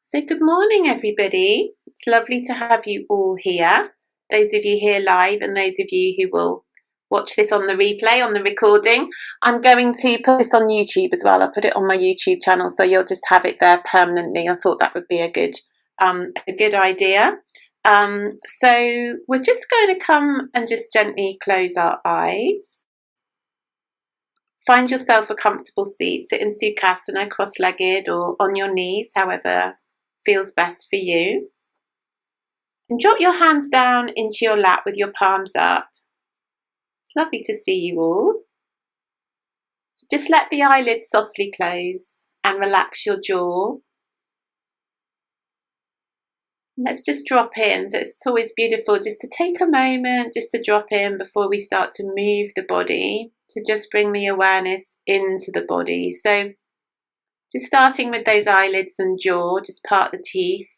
So good morning, everybody. It's lovely to have you all here. Those of you here live and those of you who will watch this on the replay, on the recording. I'm going to put this on YouTube as well. I'll put it on my YouTube channel so you'll just have it there permanently. I thought that would be a good idea. So we're just going to come and just gently close our eyes. Find yourself a comfortable seat. Sit in Sukhasana, cross-legged or on your knees, however feels best for you. And drop your hands down into your lap with your palms up. It's lovely to see you all. So just let the eyelids softly close and relax your jaw. Let's just drop in. So it's always beautiful just to take a moment, just to drop in before we start to move the body, to just bring the awareness into the body. So just starting with those eyelids and jaw, just part the teeth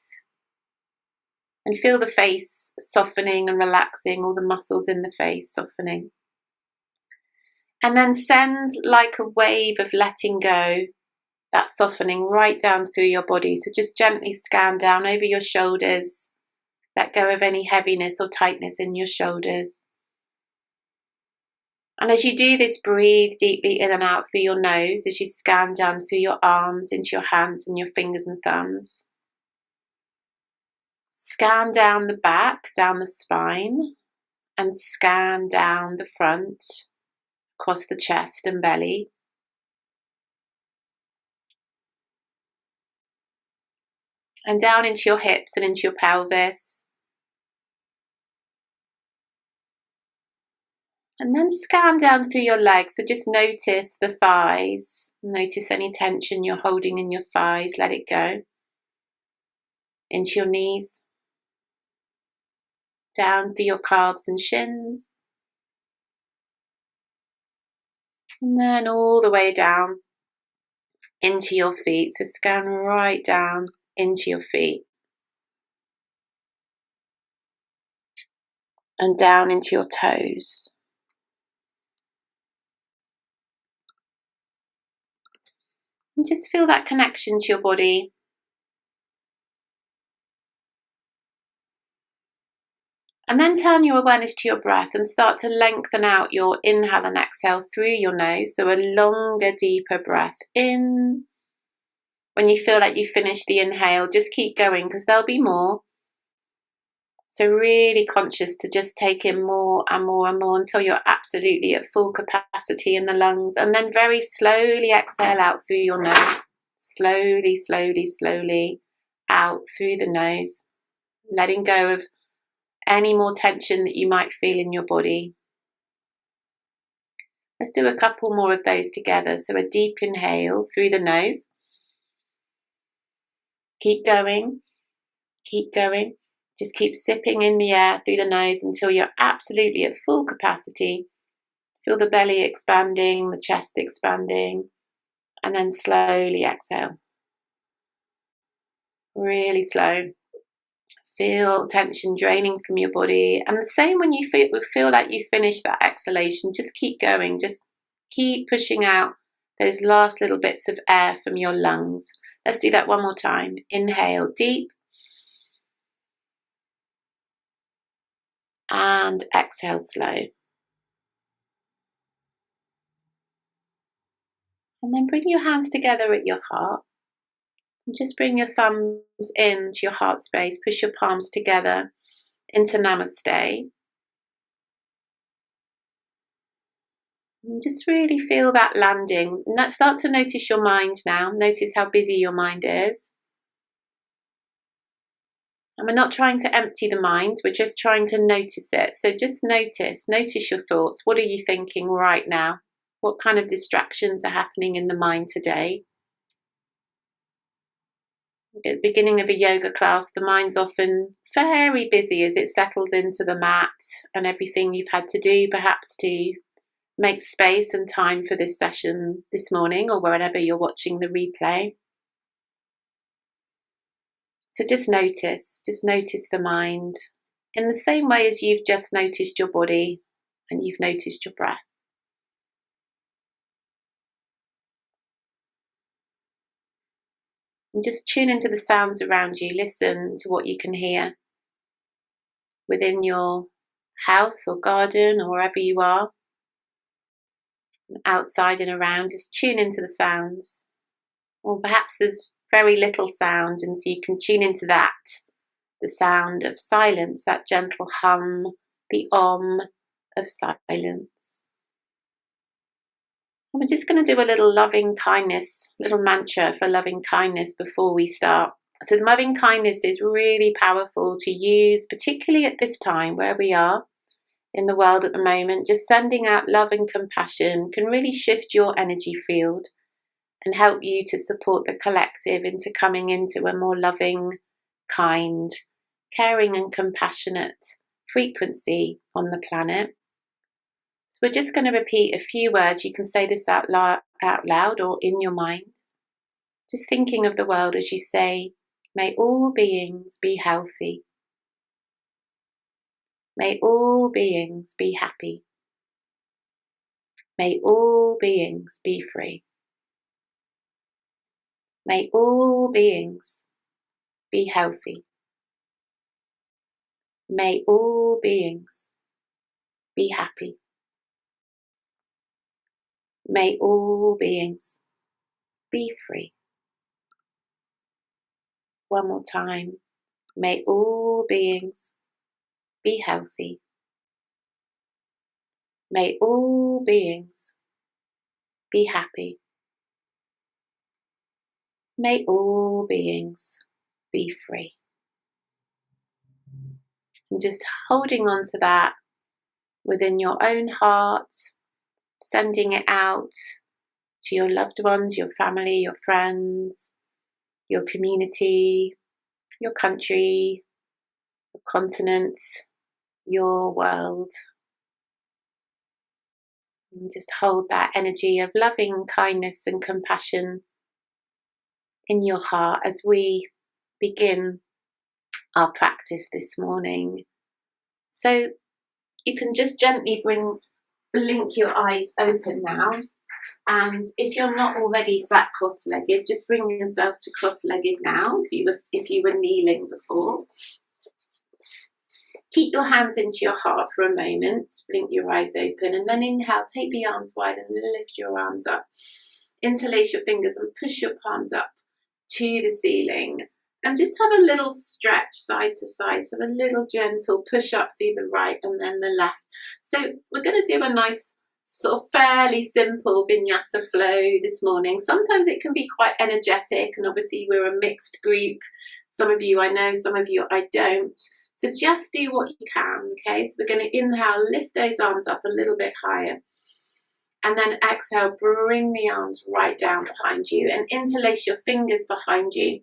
and feel the face softening and relaxing, all the muscles in the face softening. And then send like a wave of letting go, that softening right down through your body. So just gently scan down over your shoulders, let go of any heaviness or tightness in your shoulders. And as you do this, breathe deeply in and out through your nose as you scan down through your arms, into your hands and your fingers and thumbs. Scan down the back, down the spine, and scan down the front, across the chest and belly. And down into your hips and into your pelvis. And then scan down through your legs. So just notice the thighs. Notice any tension you're holding in your thighs. Let it go. Into your knees. Down through your calves and shins. And then all the way down into your feet. So scan right down into your feet. And down into your toes. And just feel that connection to your body. And then turn your awareness to your breath and start to lengthen out your inhale and exhale through your nose. So a longer, deeper breath in. When you feel like you finished the inhale, just keep going because there'll be more. So really conscious to just take in more and more and more until you're absolutely at full capacity in the lungs. And then very slowly exhale out through your nose. Slowly, slowly, slowly out through the nose. Letting go of any more tension that you might feel in your body. Let's do a couple more of those together. So a deep inhale through the nose. Keep going. Keep going. Just keep sipping in the air through the nose until you're absolutely at full capacity. Feel the belly expanding, the chest expanding, and then slowly exhale. Really slow. Feel tension draining from your body. And the same when you feel like you finished that exhalation, just keep going. Just keep pushing out those last little bits of air from your lungs. Let's do that one more time. Inhale deep. And exhale slow. And then bring your hands together at your heart. And just bring your thumbs into your heart space. Push your palms together into Namaste. And just really feel that landing. And start to notice your mind now. Notice how busy your mind is. And we're not trying to empty the mind. We're just trying to notice it. So just notice your thoughts. What are you thinking right now? What kind of distractions are happening in the mind today? At the beginning of a yoga class, the mind's often very busy as it settles into the mat and everything you've had to do, perhaps to make space and time for this session this morning or wherever you're watching the replay. So just notice the mind in the same way as you've just noticed your body and you've noticed your breath. And just tune into the sounds around you. Listen to what you can hear within your house or garden or wherever you are, outside and around. Just tune into the sounds. Or perhaps there's very little sound, and so you can tune into that, the sound of silence, that gentle hum, the om of silence. And we're just going to do a little loving kindness, little mantra for loving kindness before we start. So the loving kindness is really powerful to use, particularly at this time where we are in the world at the moment. Just sending out love and compassion can really shift your energy field and help you to support the collective into coming into a more loving, kind, caring and compassionate frequency on the planet. So we're just going to repeat a few words. You can say this out loud or in your mind. Just thinking of the world as you say, may all beings be healthy. May all beings be happy. May all beings be free. May all beings be healthy. May all beings be happy. May all beings be free. One more time. May all beings be healthy. May all beings be happy. May all beings be free. And just holding on to that within your own heart, sending it out to your loved ones, your family, your friends, your community, your country, your continent, your world. And just hold that energy of loving kindness and compassion in your heart as we begin our practice this morning. So you can just gently blink your eyes open now. And if you're not already sat cross-legged, just bring yourself to cross-legged now if you were kneeling before. Keep your hands into your heart for a moment, blink your eyes open, and then inhale, take the arms wide and lift your arms up. Interlace your fingers and push your palms up to the ceiling. And just have a little stretch side to side, so a little gentle push up through the right and then the left. So we're going to do a nice sort of fairly simple vinyasa flow this morning. Sometimes it can be quite energetic, and obviously we're a mixed group. Some of you I know, some of you I don't. So just do what you can, okay? So we're going to inhale, lift those arms up a little bit higher. And then exhale, bring the arms right down behind you and interlace your fingers behind you.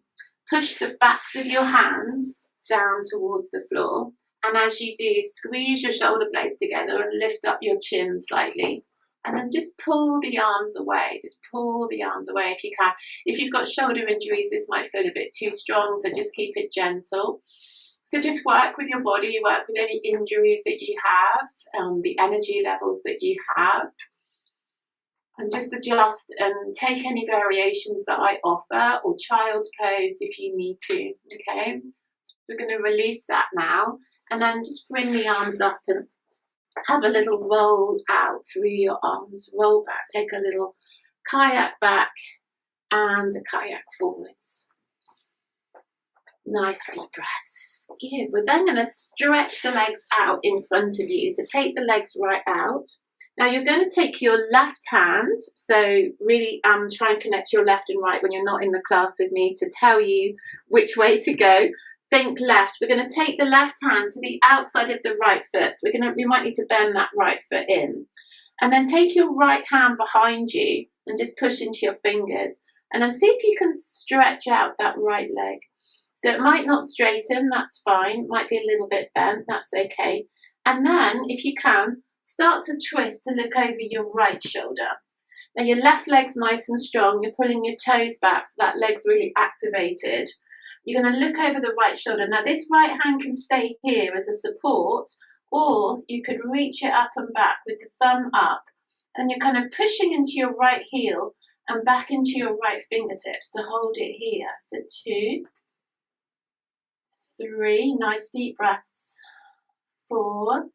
Push the backs of your hands down towards the floor. And as you do, squeeze your shoulder blades together and lift up your chin slightly. And then just pull the arms away. Just pull the arms away if you can. If you've got shoulder injuries, this might feel a bit too strong, so just keep it gentle. So just work with your body, work with any injuries that you have, the energy levels that you have. And just adjust and take any variations that I offer, or child's pose if you need to, okay? So we're going to release that now. And then just bring the arms up and have a little roll out through your arms. Roll back, take a little kayak back and a kayak forwards. Nice deep breaths. Good. We're then going to stretch the legs out in front of you. So take the legs right out. Now you're going to take your left hand, so really try and connect your left and right when you're not in the class with me to tell you which way to go. Think left. We're going to take the left hand to the outside of the right foot. So we might need to bend that right foot in. And then take your right hand behind you and just push into your fingers. And then see if you can stretch out that right leg. So it might not straighten, that's fine. It might be a little bit bent, that's okay. And then, if you can, start to twist to look over your right shoulder. Now your left leg's nice and strong. You're pulling your toes back so that leg's really activated. You're going to look over the right shoulder. Now this right hand can stay here as a support, or you could reach it up and back with the thumb up. And you're kind of pushing into your right heel and back into your right fingertips to hold it here for 2, 3, nice deep breaths, 4,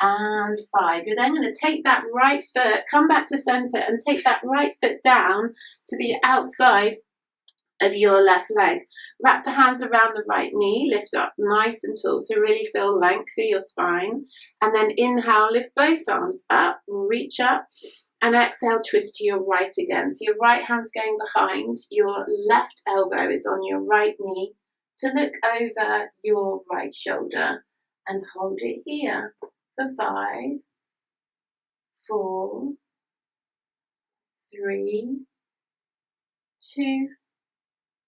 and 5. You're then going to take that right foot, come back to center and take that right foot down to the outside of your left leg. Wrap the hands around the right knee, lift up nice and tall, so really feel length through your spine. And then inhale, lift both arms up, reach up, and exhale, twist to your right again. So your right hand's going behind, your left elbow is on your right knee to look over your right shoulder, and hold it here for 5, 4, 3, 2,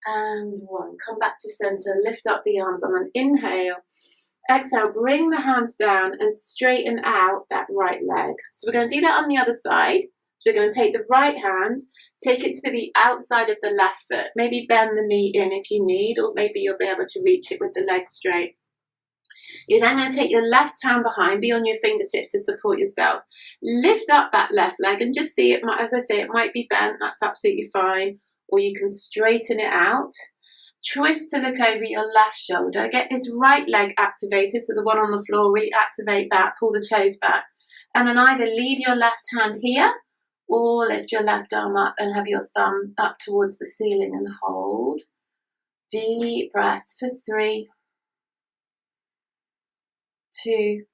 and 1. Come back to center, lift up the arms on an inhale. Exhale, bring the hands down and straighten out that right leg. So we're going to do that on the other side. So we're going to take the right hand, take it to the outside of the left foot. Maybe bend the knee in if you need, or maybe you'll be able to reach it with the leg straight. You're then going to take your left hand behind, be on your fingertip to support yourself. Lift up that left leg and just see it, as I say, it might be bent, that's absolutely fine. Or you can straighten it out. Twist to look over your left shoulder. Get this right leg activated, so the one on the floor, really activate that, pull the toes back. And then either leave your left hand here or lift your left arm up and have your thumb up towards the ceiling and hold. Deep breaths for 3, 2,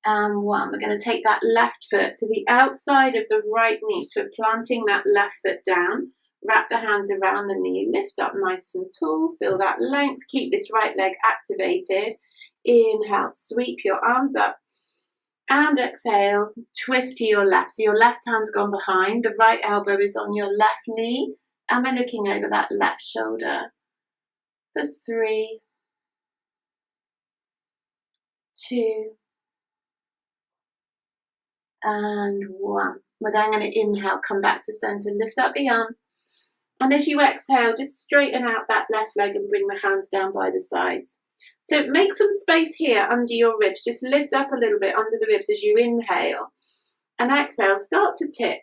and 1. We're going to take that left foot to the outside of the right knee. So we're planting that left foot down. Wrap the hands around the knee. Lift up nice and tall. Feel that length. Keep this right leg activated. Inhale, sweep your arms up. And exhale, twist to your left. So your left hand's gone behind. The right elbow is on your left knee. And we're looking over that left shoulder. For 3, 2, and 1. We're then going to inhale, come back to center, lift up the arms. And as you exhale, just straighten out that left leg and bring the hands down by the sides. So make some space here under your ribs. Just lift up a little bit under the ribs as you inhale. And exhale, start to tip.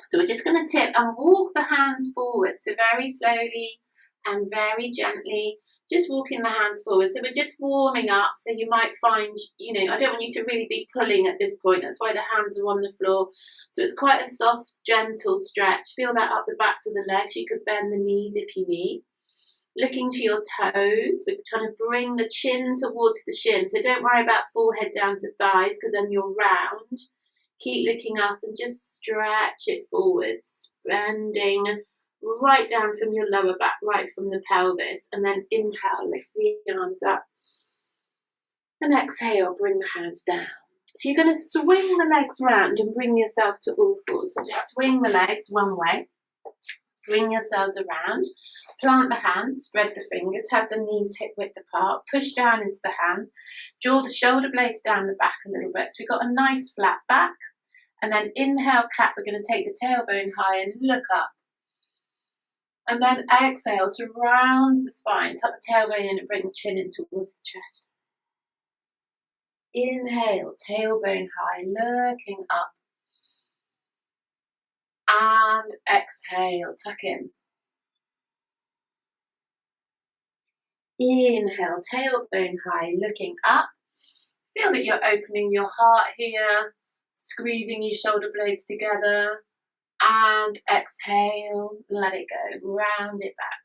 So we're just going to tip and walk the hands forward. So very slowly and very gently. Just walking the hands forward. So we're just warming up. So you might find, I don't want you to really be pulling at this point. That's why the hands are on the floor. So it's quite a soft, gentle stretch. Feel that up the backs of the legs. You could bend the knees if you need. Looking to your toes. We're trying to bring the chin towards the shin. So don't worry about forehead down to thighs, because then you're round. Keep looking up and just stretch it forwards. Bending right down from your lower back, right from the pelvis, and then inhale, lift the arms up, and exhale, bring the hands down. So you're going to swing the legs round and bring yourself to all fours. So just swing the legs one way, bring yourselves around, plant the hands, spread the fingers, have the knees hip width apart, push down into the hands, draw the shoulder blades down the back a little bit. So we've got a nice flat back, and then inhale, cat. We're going to take the tailbone high and look up. And then exhale to round the spine, tuck the tailbone in and bring the chin in towards the chest. Inhale, tailbone high, looking up. And exhale, tuck in. Inhale, tailbone high, looking up. Feel that you're opening your heart here, squeezing your shoulder blades together. And exhale, let it go, round it back.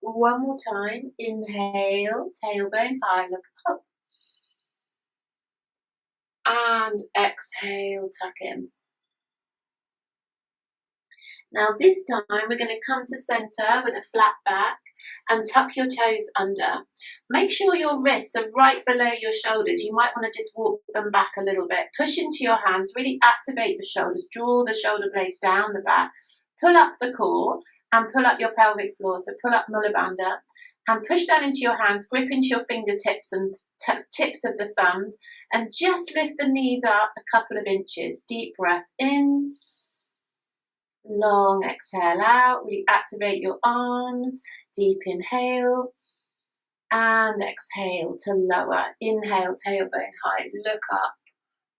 One more time, inhale, tailbone high, look up. And exhale, tuck in. Now this time we're going to come to center with a flat back and tuck your toes under. Make sure your wrists are right below your shoulders. You might want to just walk them back a little bit. Push into your hands, really activate the shoulders, draw the shoulder blades down the back, pull up the core and pull up your pelvic floor. So pull up Mula Bandha and push down into your hands, grip into your fingertips and tips of the thumbs, and just lift the knees up a couple of inches. Deep breath in. Long exhale out, really activate your arms, deep inhale, and exhale to lower. Inhale, tailbone high, look up,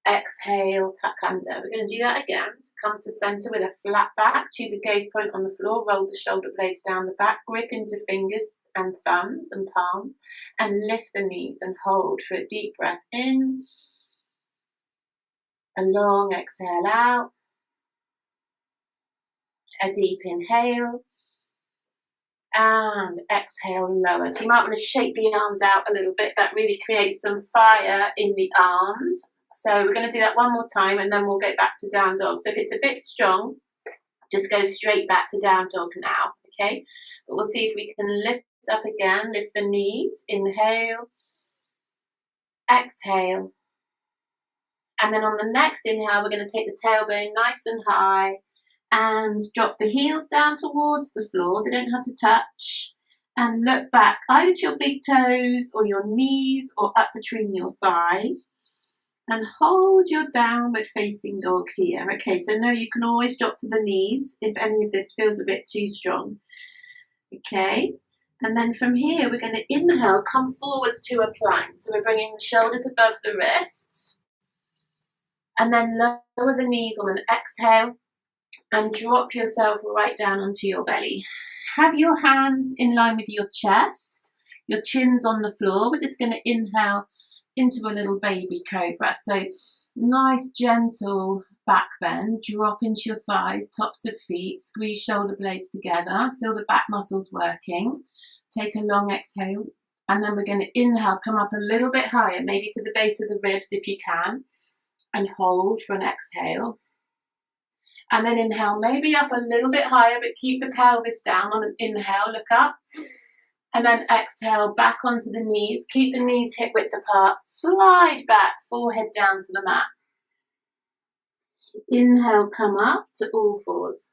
exhale, tuck under. We're going to do that again. So come to center with a flat back, choose a gaze point on the floor, roll the shoulder blades down the back, grip into fingers and thumbs and palms, and lift the knees and hold for a deep breath in, a long exhale out, a deep inhale, and exhale, lower. So you might want to shake the arms out a little bit. That really creates some fire in the arms. So we're going to do that one more time, and then we'll go back to down dog. So if it's a bit strong, just go straight back to down dog now, okay? But we'll see if we can lift up again, lift the knees, inhale, exhale. And then on the next inhale, we're going to take the tailbone nice and high and drop the heels down towards the floor. They don't have to touch. And look back either to your big toes or your knees or up between your thighs. And hold your downward facing dog here. Okay, so now you can always drop to the knees if any of this feels a bit too strong. Okay, and then from here, we're going to inhale, come forwards to a plank. So we're bringing the shoulders above the wrists. And then lower the knees on an exhale and drop yourself right down onto your belly. Have your hands in line with your chest, your chin's on the floor. We're just going to inhale into a little baby cobra. So nice gentle back bend, drop into your thighs, tops of feet, squeeze shoulder blades together, feel the back muscles working. Take a long exhale, and then we're going to inhale, come up a little bit higher, maybe to the base of the ribs if you can, and hold for an exhale. And then inhale, maybe up a little bit higher, but keep the pelvis down on an inhale, look up. And then exhale, back onto the knees. Keep the knees hip width apart. Slide back, forehead down to the mat. Inhale, come up to all fours.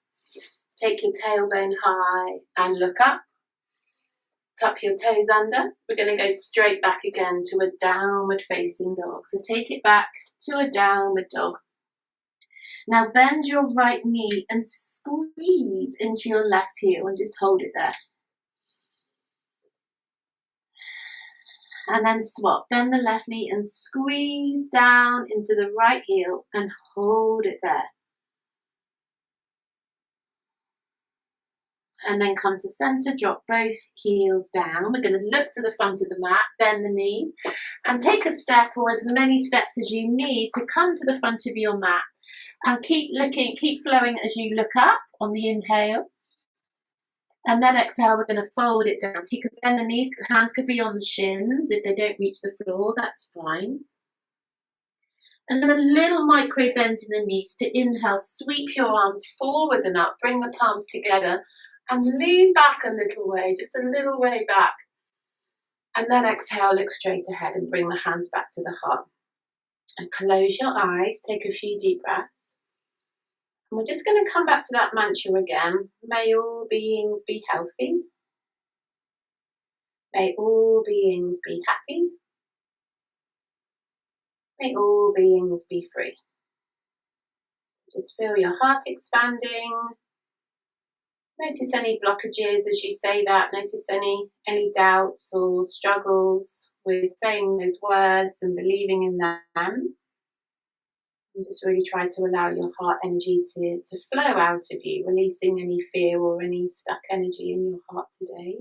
Take your tailbone high and look up. Tuck your toes under. We're going to go straight back again to a downward facing dog. So take it back to a downward dog. Now bend your right knee and squeeze into your left heel and just hold it there. And then swap. Bend the left knee and squeeze down into the right heel and hold it there. And then come to center, drop both heels down. We're going to look to the front of the mat, bend the knees, and take a step or as many steps as you need to come to the front of your mat. And keep looking, keep flowing as you look up on the inhale. And then exhale, we're going to fold it down. So you can bend the knees, hands could be on the shins. If they don't reach the floor, that's fine. And then a little micro bend in the knees to inhale. Sweep your arms forward and up. Bring the palms together and lean back a little way, just a little way back. And then exhale, look straight ahead and bring the hands back to the heart. And close your eyes, take a few deep breaths. And we're just going to come back to that mantra again. May all beings be healthy. May all beings be happy. May all beings be free. So just feel your heart expanding. Notice any blockages as you say that. Notice any doubts or struggles with saying those words and believing in them. And just really try to allow your heart energy to flow out of you, releasing any fear or any stuck energy in your heart today.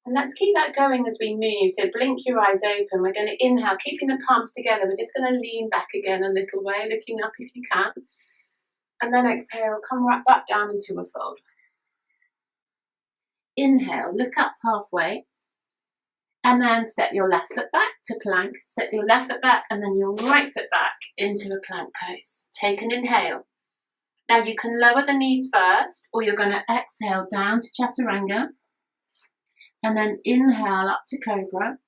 And let's keep that going as we move. So blink your eyes open. We're going to inhale, keeping the palms together. We're just going to lean back again a little way, looking up if you can. And then exhale, come right back down into a fold. Inhale, look up halfway. And then step your left foot back to plank. Step your left foot back and then your right foot back into a plank pose. Take an inhale. Now you can lower the knees first, or you're going to exhale down to chaturanga. And then inhale up to cobra.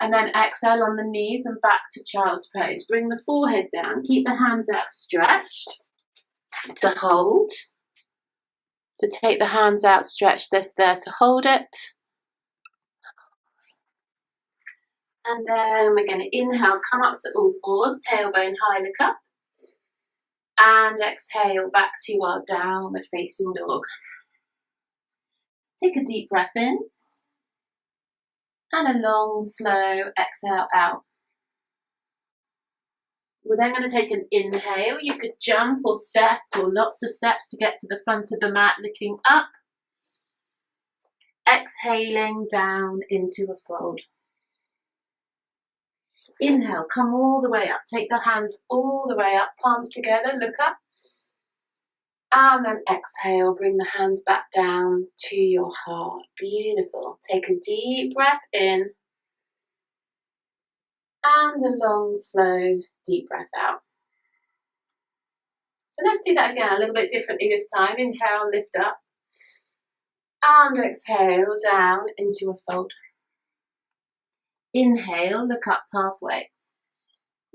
And then exhale on the knees and back to child's pose. Bring the forehead down. Keep the hands out stretched to hold. So take the hands out, stretch this there to hold it. And then we're going to inhale, come up to all fours, tailbone high, look up. And exhale back to our downward facing dog. Take a deep breath in. And a long, slow exhale out. We're then going to take an inhale. You could jump or step or lots of steps to get to the front of the mat, looking up. Exhaling down into a fold. Inhale, come all the way up. Take the hands all the way up, palms together, look up. And then exhale, bring the hands back down to your heart. Beautiful. Take a deep breath in. And a long, slow, deep breath out. So let's do that again, a little bit differently this time. Inhale, lift up. And exhale, down into a fold. Inhale, look up halfway.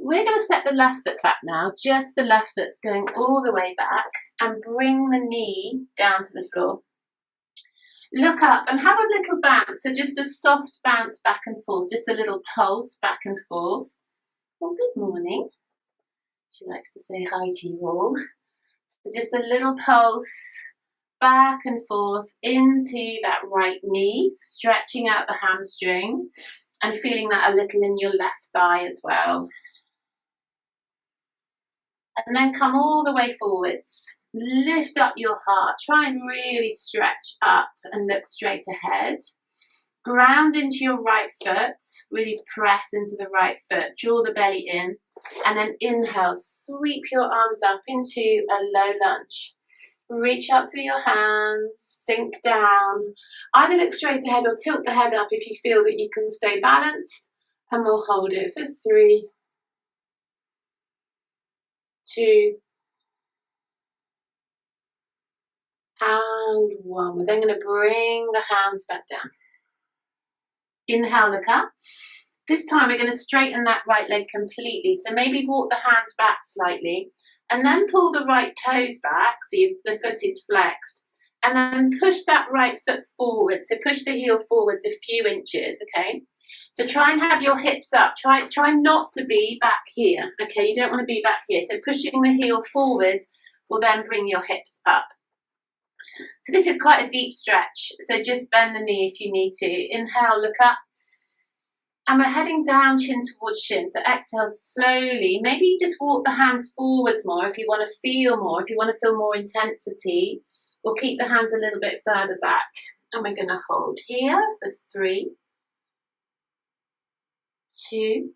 We're going to step the left foot back now, just the left foot's going all the way back, and bring the knee down to the floor. Look up and have a little bounce, so just a soft bounce back and forth, just a little pulse back and forth. Well, good morning. She likes to say hi to you all. So just a little pulse back and forth into that right knee, stretching out the hamstring and feeling that a little in your left thigh as well. And then come all the way forwards. Lift up your heart. Try and really stretch up and look straight ahead. Ground into your right foot. Really press into the right foot. Draw the belly in. And then inhale. Sweep your arms up into a low lunge. Reach up through your hands. Sink down. Either look straight ahead or tilt the head up if you feel that you can stay balanced. And we'll hold it for 3, 2, and 1. We're then going to bring the hands back down. Inhale, look up. This time we're going to straighten that right leg completely. So maybe walk the hands back slightly and then pull the right toes back so the foot is flexed. And then push that right foot forward. So push the heel forwards a few inches, okay? So try and have your hips up. Try not to be back here, okay? You don't want to be back here. So pushing the heel forwards will then bring your hips up. So this is quite a deep stretch. So just bend the knee if you need to. Inhale, look up. And we're heading down, chin towards shin. So exhale slowly. Maybe you just walk the hands forwards more if you want to feel more, if you want to feel more intensity. Or keep the hands a little bit further back. And we're going to hold here for 3, 2,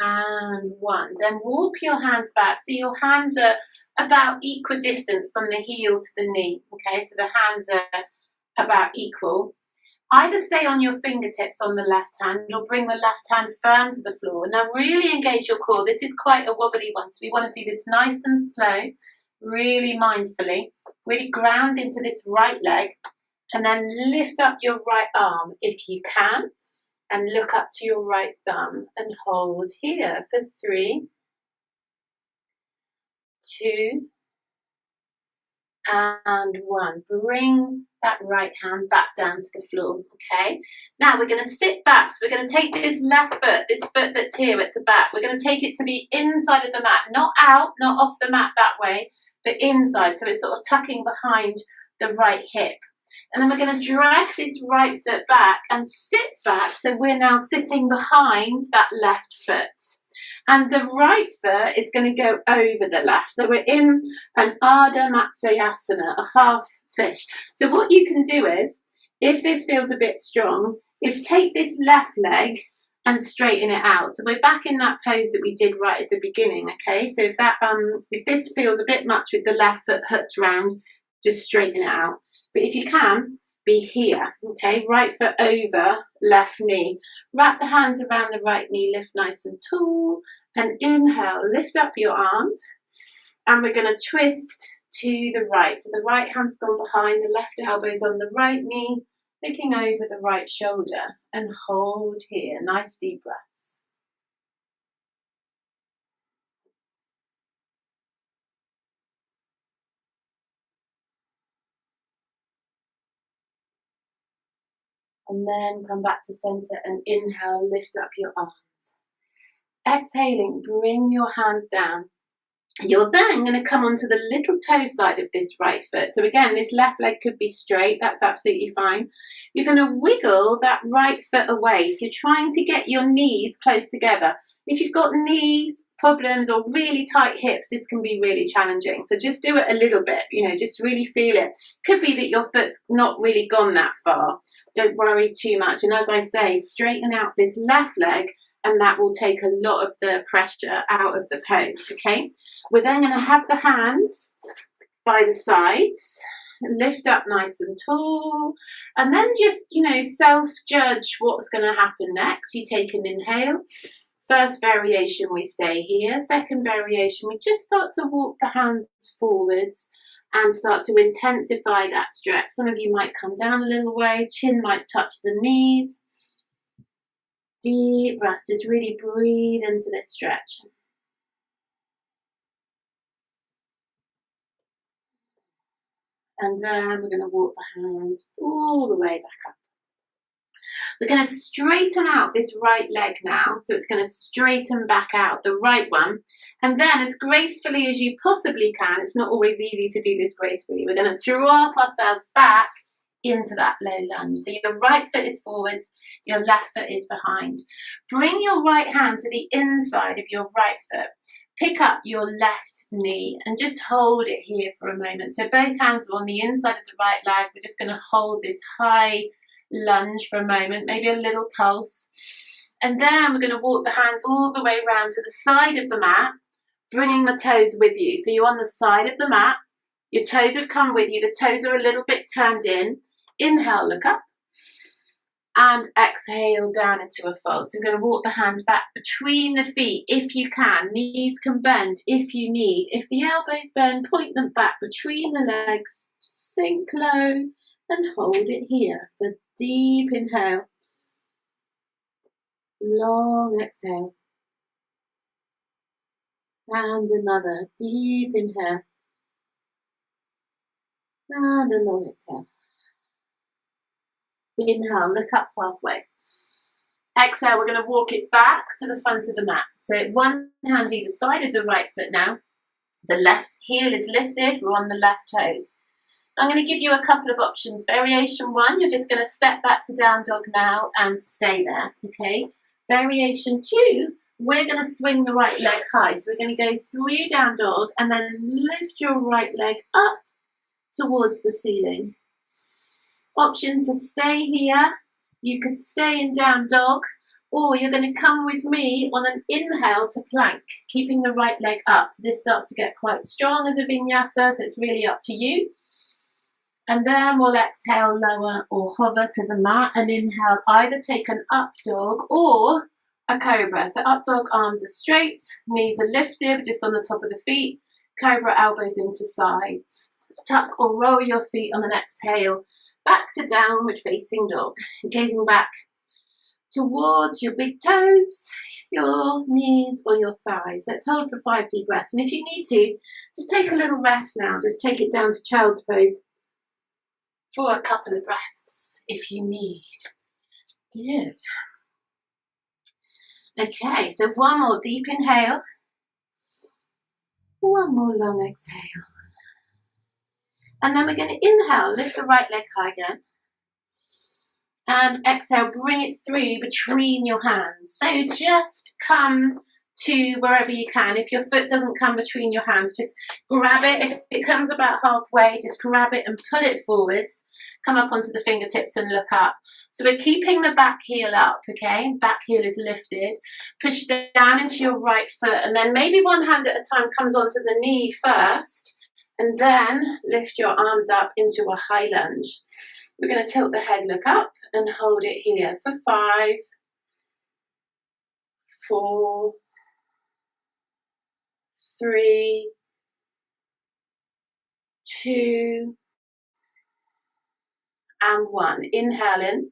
and 1. Then walk your hands back. So your hands are about equidistant from the heel to the knee. Okay, so the hands are about equal. Either stay on your fingertips on the left hand or bring the left hand firm to the floor. Now really engage your core. This is quite a wobbly one, so we want to do this nice and slow, really mindfully. Really ground into this right leg and then lift up your right arm if you can. And look up to your right thumb and hold here for 3, 2, and 1. Bring that right hand back down to the floor, okay? Now we're going to sit back. So we're going to take this left foot, this foot that's here at the back. We're going to take it to the inside of the mat, not out, not off the mat that way, but inside. So it's sort of tucking behind the right hip. And then we're going to drag this right foot back and sit back. So we're now sitting behind that left foot. And the right foot is going to go over the left. So we're in an Ardha Matsayasana, a half fish. So what you can do is, if this feels a bit strong, is take this left leg and straighten it out. So we're back in that pose that we did right at the beginning, okay? So if this feels a bit much with the left foot hooked round, just straighten it out. But if you can, be here, okay? Right foot over, left knee. Wrap the hands around the right knee, lift nice and tall. And inhale, lift up your arms. And we're going to twist to the right. So the right hand's gone behind, the left elbow's on the right knee, looking over the right shoulder. And hold here, nice deep breaths. And then come back to center and inhale, lift up your arms. Exhaling, bring your hands down. You're then going to come onto the little toe side of this right foot. So again, this left leg could be straight. That's absolutely fine. You're going to wiggle that right foot away. So you're trying to get your knees close together. If you've got knees problems or really tight hips, this can be really challenging. So just do it a little bit, you know, just really feel it. Could be that your foot's not really gone that far. Don't worry too much. And as I say, straighten out this left leg, and that will take a lot of the pressure out of the pose, okay? We're then going to have the hands by the sides, lift up nice and tall, and then just, you know, self-judge what's going to happen next. You take an inhale. First variation, we stay here. Second variation, we just start to walk the hands forwards and start to intensify that stretch. Some of you might come down a little way, chin might touch the knees. Deep breath, just really breathe into this stretch. And then we're going to walk the hands all the way back up. We're going to straighten out this right leg now. So it's going to straighten back out, the right one. And then as gracefully as you possibly can, it's not always easy to do this gracefully, we're going to drop ourselves back into that low lunge. So your right foot is forwards, your left foot is behind. Bring your right hand to the inside of your right foot. Pick up your left knee and just hold it here for a moment. So both hands are on the inside of the right leg. We're just going to hold this high lunge for a moment, maybe a little pulse. And then we're going to walk the hands all the way around to the side of the mat, bringing the toes with you. So you're on the side of the mat, your toes have come with you, the toes are a little bit turned in. Inhale, look up, and exhale down into a fold. So we're going to walk the hands back between the feet if you can. Knees can bend if you need. If the elbows bend, point them back between the legs, sink low and hold it here for deep inhale, long exhale, and another deep inhale, and a long exhale. Inhale, look up halfway. Exhale, we're going to walk it back to the front of the mat. So one hand either side of the right foot now. The left heel is lifted, we're on the left toes. I'm going to give you a couple of options. Variation 1, you're just going to step back to down dog now and stay there, okay? Variation 2, we're going to swing the right leg high. So we're going to go through down dog and then lift your right leg up towards the ceiling. Option to stay here. You could stay in down dog, or you're going to come with me on an inhale to plank, keeping the right leg up. So this starts to get quite strong as a vinyasa, so it's really up to you. And then we'll exhale, lower or hover to the mat, and inhale, either take an up dog or a cobra. So up dog, arms are straight, knees are lifted, just on the top of the feet. Cobra, elbows into sides. Tuck or roll your feet on an exhale, back to downward facing dog. Gazing back towards your big toes, your knees or your thighs. Let's hold for 5 deep breaths. And if you need to, just take a little rest now. Just take it down to child's pose for a couple of breaths if you need. Good. Okay, so one more deep inhale. One more long exhale. And then we're going to inhale, lift the right leg high again. And exhale, bring it through between your hands. So just come to wherever you can. If your foot doesn't come between your hands, just grab it. If it comes about halfway, just grab it and pull it forwards. Come up onto the fingertips and look up. So we're keeping the back heel up, okay? Back heel is lifted. Push down into your right foot, and then maybe one hand at a time comes onto the knee first, and then lift your arms up into a high lunge. We're going to tilt the head, look up, and hold it here for 5, 4, 3, 2, and 1. Inhale in,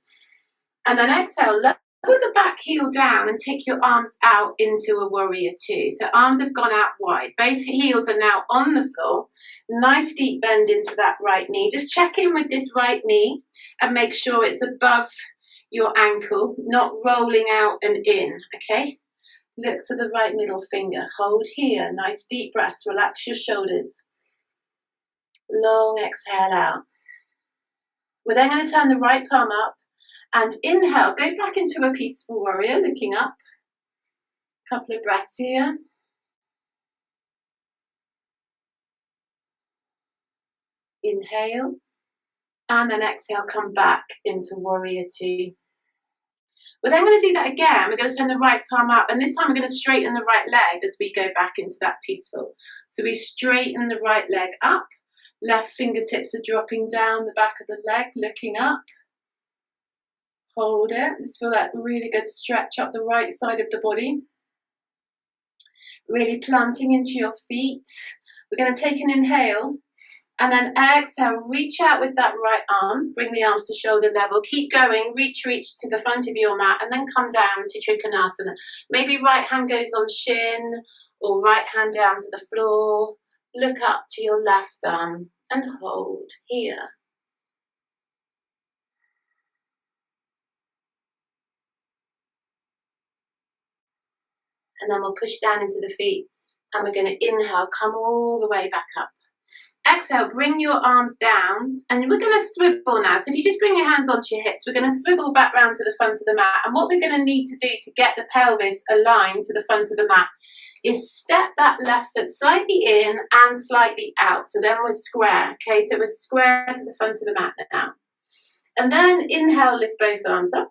and then exhale. Lower the back heel down and take your arms out into a warrior 2. So arms have gone out wide. Both heels are now on the floor. Nice deep bend into that right knee. Just check in with this right knee and make sure it's above your ankle, not rolling out and in, okay? Look to the right middle finger. Hold here. Nice deep breaths. Relax your shoulders. Long exhale out. We're then going to turn the right palm up and inhale. Go back into a peaceful warrior, looking up. Couple of breaths here. Inhale, and then exhale, come back into warrior two. We're then going to do that again. We're going to turn the right palm up, and this time we're going to straighten the right leg as we go back into that peaceful. So we straighten the right leg up, left fingertips are dropping down the back of the leg, looking up. Hold it. Just feel that really good stretch up the right side of the body. Really planting into your feet. We're going to take an inhale. And then exhale, reach out with that right arm, bring the arms to shoulder level, keep going, reach to the front of your mat, and then come down to Trikonasana. Maybe right hand goes on shin, or right hand down to the floor. Look up to your left thumb and hold here. And then we'll push down into the feet, and we're going to inhale, come all the way back up. Exhale, bring your arms down, and we're going to swivel now. So if you just bring your hands onto your hips, we're going to swivel back round to the front of the mat. And what we're going to need to do to get the pelvis aligned to the front of the mat is step that left foot slightly in and slightly out. So then we're square, okay? So we're square to the front of the mat now. And then inhale, lift both arms up.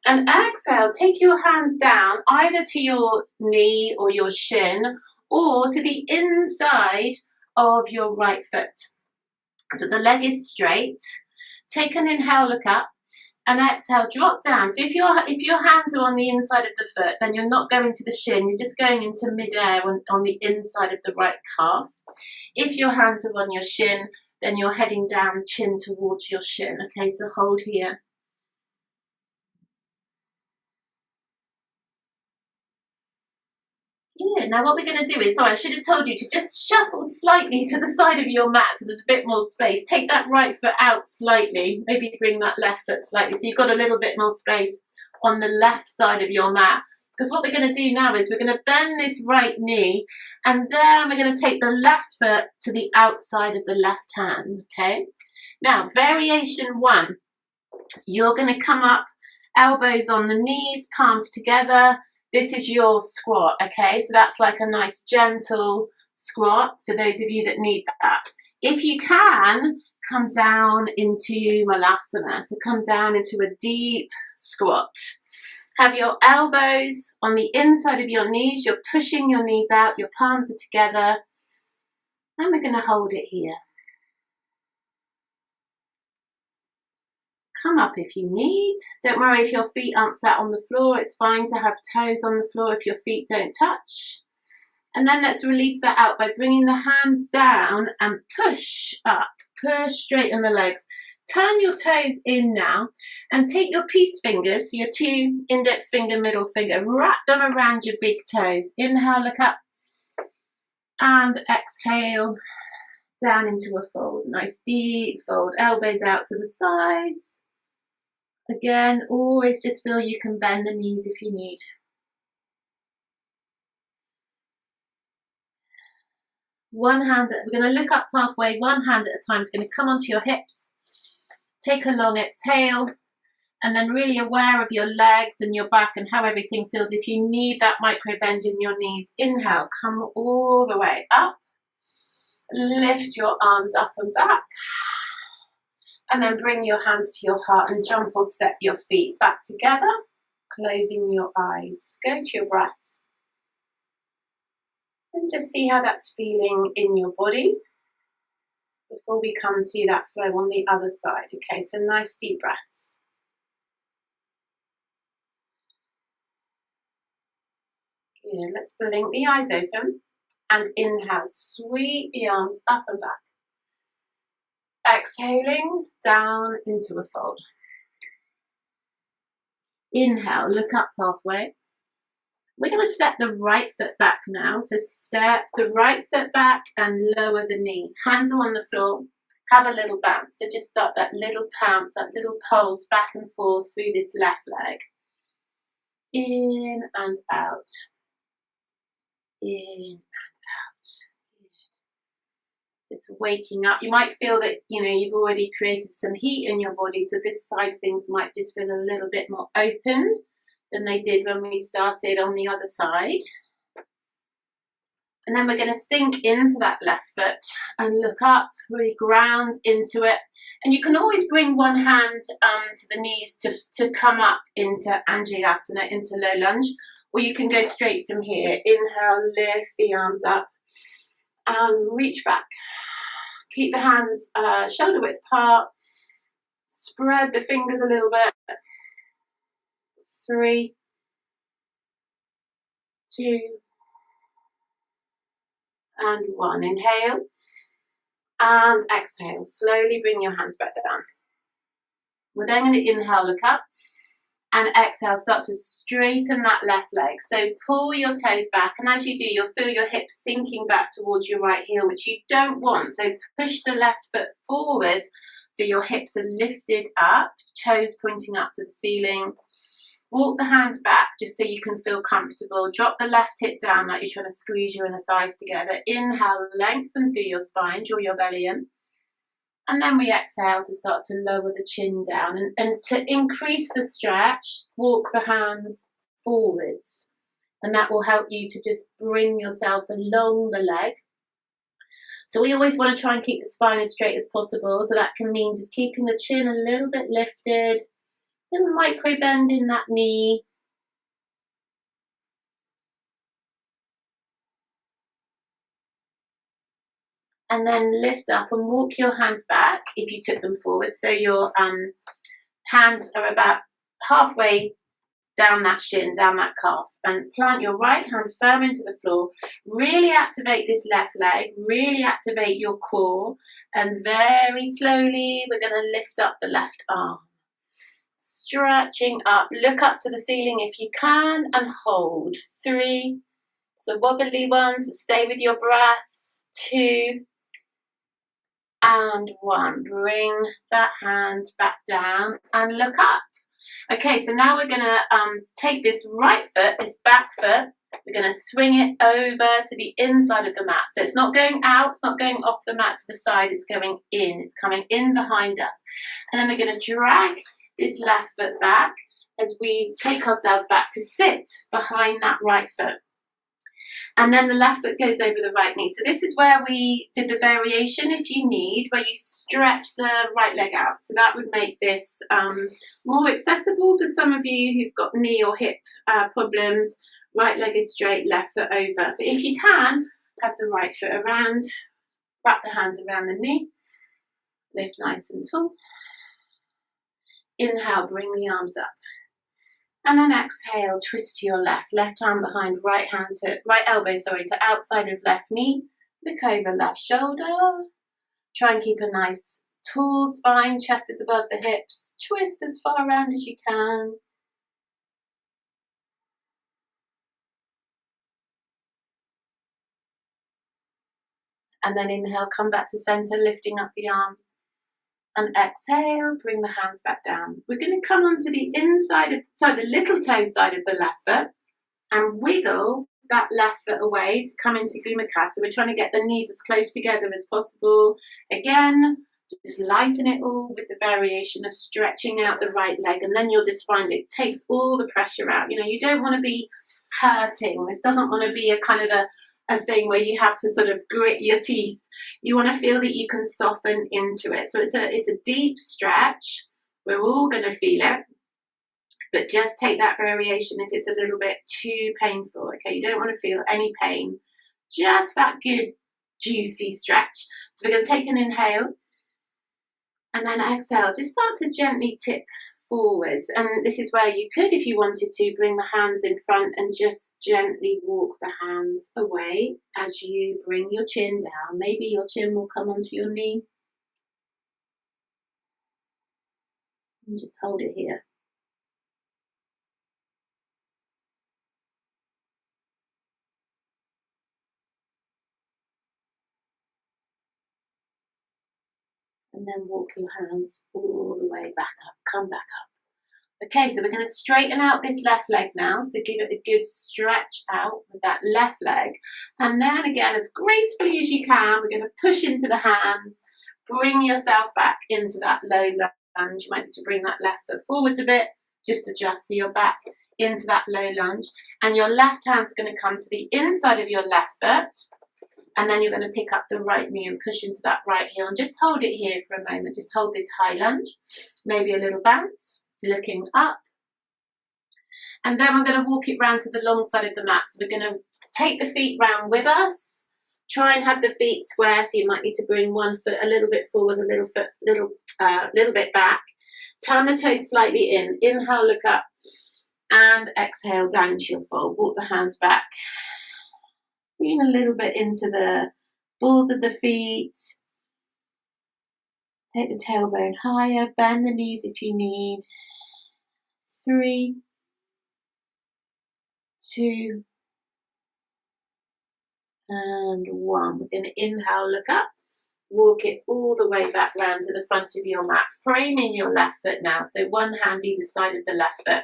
And exhale, take your hands down either to your knee or your shin or to the inside of your right foot. So the leg is straight. Take an inhale, look up, and exhale, drop down. So if your hands are on the inside of the foot, then you're not going to the shin, you're just going into midair on the inside of the right calf. If your hands are on your shin, then you're heading down, chin towards your shin. Okay, so hold here. Yeah, now what we're going to do is, sorry, I should have told you to just shuffle slightly to the side of your mat so there's a bit more space. Take that right foot out slightly, maybe bring that left foot slightly so you've got a little bit more space on the left side of your mat. Because what we're going to do now is we're going to bend this right knee, and then we're going to take the left foot to the outside of the left hand, okay? Now, variation one, you're going to come up, elbows on the knees, palms together. This is your squat, okay? So that's like a nice gentle squat for those of you that need that. If you can, come down into Malasana. So come down into a deep squat. Have your elbows on the inside of your knees. You're pushing your knees out. Your palms are together. And we're going to hold it here. Come up if you need. Don't worry if your feet aren't flat on the floor. It's fine to have toes on the floor if your feet don't touch. And then let's release that out by bringing the hands down and push up. Push, straighten the legs. Turn your toes in now and take your peace fingers, so your two index finger, middle finger, wrap them around your big toes. Inhale, look up, and exhale down into a fold. Nice deep fold. Elbows out to the sides. Again, always just feel you can bend the knees if you need. One hand, we're going to look up halfway, one hand at a time. It's going to come onto your hips. Take a long exhale, and then really aware of your legs and your back and how everything feels. If you need that micro bend in your knees, inhale, come all the way up. Lift your arms up and back. And then bring your hands to your heart and jump or step your feet back together, closing your eyes. Go to your breath. And just see how that's feeling in your body before we come to that flow on the other side. Okay, so nice deep breaths. Good, let's blink the eyes open and inhale, sweep the arms up and back. Exhaling down into a fold. Inhale, look up halfway. We're going to step the right foot back now. So step the right foot back and lower the knee. Hands are on the floor. Have a little bounce. So just start that little bounce, that little pulse back and forth through this left leg. In and out. In and out. Just waking up. You might feel that, you've already created some heat in your body, so this side things might just feel a little bit more open. than they did when we started on the other side. And then we're going to sink into that left foot and look up, really ground into it. And you can always bring one hand to the knees to come up into Anjalasana, into low lunge, or you can go straight from here. Inhale, lift the arms up and reach back. Keep the hands shoulder width apart. Spread the fingers a little bit. 3, 2, and 1. Inhale and exhale. Slowly bring your hands back down. We're then going to inhale, look up, and exhale, start to straighten that left leg. So pull your toes back, and as you do, you'll feel your hips sinking back towards your right heel, which you don't want. So push the left foot forward so your hips are lifted up, toes pointing up to the ceiling. Walk the hands back just so you can feel comfortable. Drop the left hip down like you're trying to squeeze your inner thighs together. Inhale, lengthen through your spine, draw your belly in. And then we exhale to start to lower the chin down. And to increase the stretch, walk the hands forwards. And that will help you to just bring yourself along the leg. So we always want to try and keep the spine as straight as possible. So that can mean just keeping the chin a little bit lifted. Little micro bend in that knee. And then lift up and walk your hands back if you took them forward. So your hands are about halfway down that shin, down that calf. And plant your right hand firm into the floor. Really activate this left leg. Really activate your core. And very slowly, we're going to lift up the left arm. Stretching up, look up to the ceiling if you can, and hold. 3, so wobbly ones, stay with your breath. 2, and 1. Bring that hand back down and look up. Okay, so now we're going to take this right foot, this back foot, we're going to swing it over to the inside of the mat. So it's not going out, it's not going off the mat to the side, it's going in, it's coming in behind us. And then we're going to drag this left foot back as we take ourselves back to sit behind that right foot. And then the left foot goes over the right knee. So this is where we did the variation, if you need, where you stretch the right leg out. So that would make this more accessible for some of you who've got knee or hip problems. Right leg is straight, left foot over. But if you can, have the right foot around, wrap the hands around the knee, lift nice and tall. Inhale, bring the arms up. And then exhale, twist to your left. Left arm behind right elbow to outside of left knee. Look over left shoulder. Try and keep a nice tall spine, chest is above the hips. Twist as far around as you can. And then inhale, come back to center, lifting up the arms. And exhale, bring the hands back down. We're going to come onto the the little toe side of the left foot and wiggle that left foot away to come into Gumukha. So we're trying to get the knees as close together as possible. Again, just lighten it all with the variation of stretching out the right leg, and then you'll just find it takes all the pressure out. You know, you don't want to be hurting. This doesn't want to be a kind of a thing where you have to sort of grit your teeth. You want to feel that you can soften into it. So it's a deep stretch. We're all going to feel it, but just take that variation if it's a little bit too painful. Okay, you don't want to feel any pain, just that good juicy stretch. So we're going to take an inhale and then exhale. Just start to gently tip forwards, and this is where you could, if you wanted to, bring the hands in front and just gently walk the hands away as you bring your chin down. Maybe your chin will come onto your knee, and just hold it here. And then walk your hands all the way back up, come back up. Okay, so we're going to straighten out this left leg now. So give it a good stretch out with that left leg. And then again, as gracefully as you can, we're going to push into the hands, bring yourself back into that low lunge. You might need to bring that left foot forwards a bit, just adjust so you're back into that low lunge, and your left hand's going to come to the inside of your left foot, and then you're going to pick up the right knee and push into that right heel, and just hold it here for a moment. Just hold this high lunge, maybe a little bounce, looking up, and then we're going to walk it round to the long side of the mat. So we're going to take the feet round with us. Try and have the feet square, so you might need to bring one foot a little bit forwards, a little bit back. Turn the toes slightly in. Inhale, look up, and exhale down into your fold. Walk the hands back. Lean a little bit into the balls of the feet. Take the tailbone higher. Bend the knees if you need. 3, 2, and 1. We're going to inhale, look up, walk it all the way back round to the front of your mat, framing your left foot now. So one hand either side of the left foot.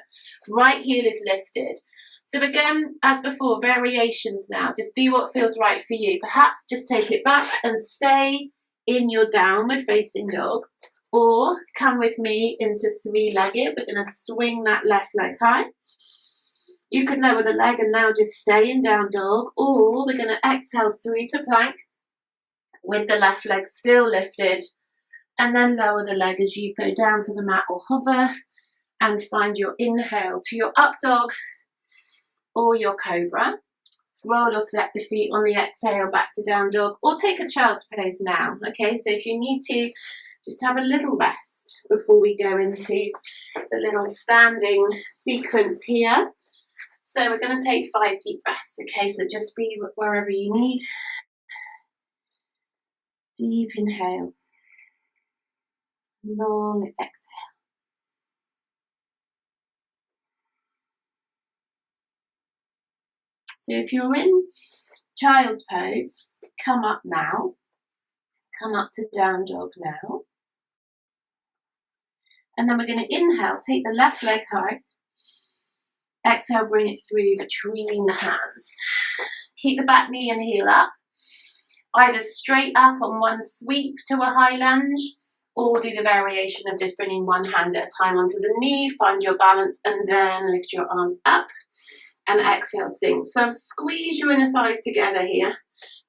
Right heel is lifted. So again, as before, variations now. Just do what feels right for you. Perhaps just take it back and stay in your downward facing dog, or come with me into 3-legged. We're going to swing that left leg high. You could lower the leg and now just stay in down dog, or we're going to exhale through to plank with the left leg still lifted, and then lower the leg as you go down to the mat or hover, and find your inhale to your up dog or your cobra. Roll or step the feet on the exhale back to down dog, or take a child's pose now. Okay, so if you need to, just have a little rest before we go into the little standing sequence here. So we're going to take 5 deep breaths, okay? So just be wherever you need. Deep inhale. Long exhale. So if you're in child's pose, come up now. Come up to down dog now. And then we're going to inhale, take the left leg high. Exhale, bring it through between the hands. Keep the back knee and heel up. Either straight up on one sweep to a high lunge, or do the variation of just bringing one hand at a time onto the knee. Find your balance and then lift your arms up. And exhale, sink. So squeeze your inner thighs together here.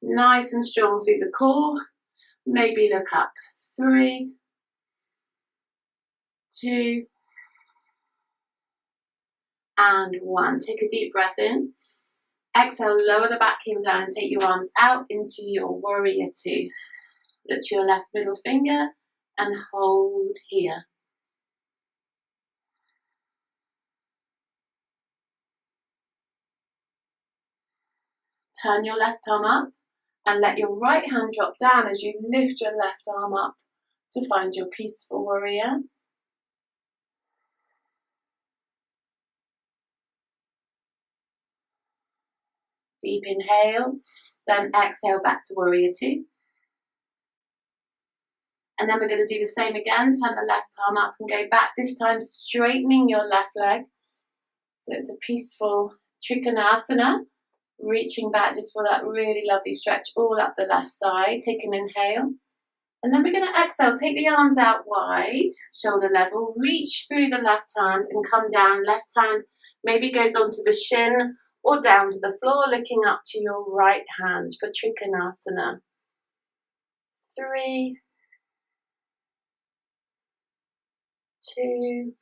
Nice and strong through the core. Maybe look up. 3, 2, and 1. Take a deep breath in. Exhale, lower the back heel down and take your arms out into your warrior 2. Lift your left middle finger and hold here. Turn your left palm up and let your right hand drop down as you lift your left arm up to find your peaceful warrior. Deep inhale, then exhale back to warrior 2. And then we're going to do the same again. Turn the left palm up and go back, this time straightening your left leg. So it's a peaceful Trikonasana, reaching back just for that really lovely stretch all up the left side. Take an inhale. And then we're going to exhale, take the arms out wide, shoulder level, reach through the left hand and come down. Left hand maybe goes onto the shin or down to the floor, looking up to your right hand for Trikonasana. 3, 2,